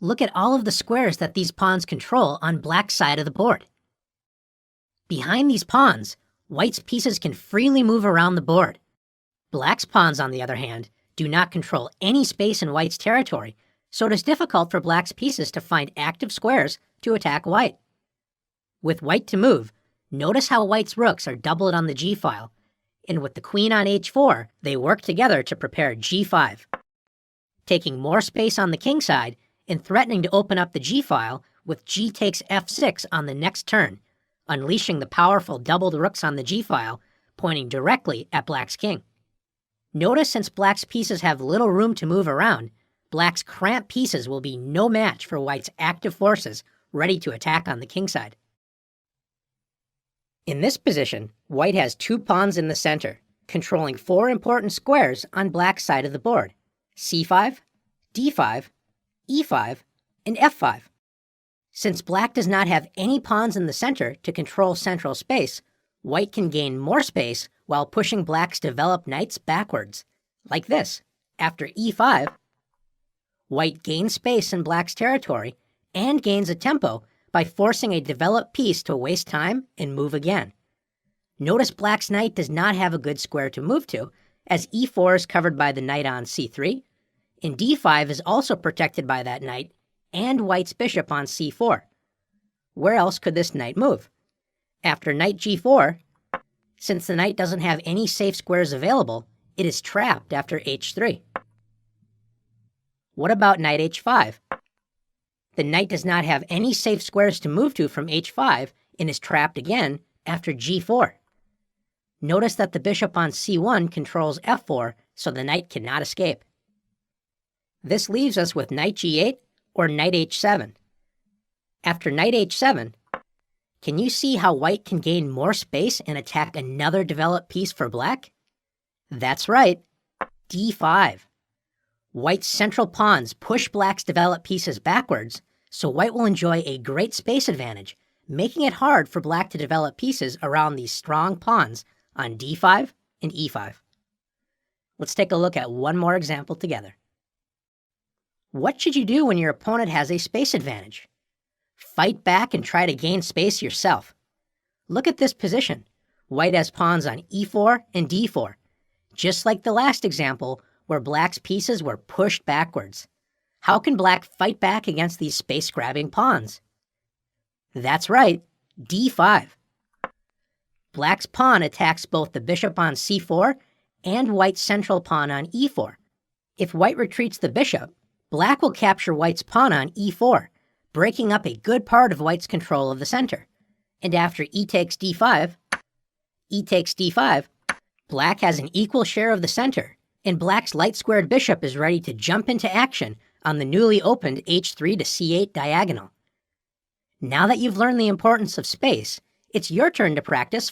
Look at all of the squares that these pawns control on black's side of the board. Behind these pawns, white's pieces can freely move around the board. Black's pawns, on the other hand, do not control any space in white's territory, so it is difficult for black's pieces to find active squares to attack white. With white to move, notice how white's rooks are doubled on the g-file, and with the queen on h4, they work together to prepare g5. Taking more space on the king side and threatening to open up the g-file with g takes f6 on the next turn, unleashing the powerful doubled rooks on the g-file, pointing directly at black's king. Notice since black's pieces have little room to move around, black's cramped pieces will be no match for white's active forces ready to attack on the king side. In this position, white has 2 pawns in the center, controlling 4 important squares on black's side of the board: c5, d5, e5, and f5. Since black does not have any pawns in the center to control central space, white can gain more space while pushing black's developed knights backwards, like this. After e5, white gains space in black's territory and gains a tempo by forcing a developed piece to waste time and move again. Notice black's knight does not have a good square to move to, as e4 is covered by the knight on c3, and d5 is also protected by that knight and white's bishop on c4. Where else could this knight move? After knight g4, since the knight doesn't have any safe squares available, it is trapped after h3. What about knight h5? The knight does not have any safe squares to move to from h5 and is trapped again after g4. Notice that the bishop on c1 controls f4, so the knight cannot escape. This leaves us with knight g8 or knight h7. After knight h7, can you see how white can gain more space and attack another developed piece for black? That's right, d5. White's central pawns push black's developed pieces backwards, so white will enjoy a great space advantage, making it hard for black to develop pieces around these strong pawns on d5 and e5. Let's take a look at one more example together. What should you do when your opponent has a space advantage? Fight back and try to gain space yourself. Look at this position. White has pawns on e4 and d4, just like the last example where black's pieces were pushed backwards. How can black fight back against these space-grabbing pawns? That's right, d5. Black's pawn attacks both the bishop on c4 and white's central pawn on e4. If white retreats the bishop, black will capture white's pawn on e4, breaking up a good part of white's control of the center. And after e takes d5, black has an equal share of the center, and black's light-squared bishop is ready to jump into action on the newly opened h3 to c8 diagonal. Now that you've learned the importance of space, it's your turn to practice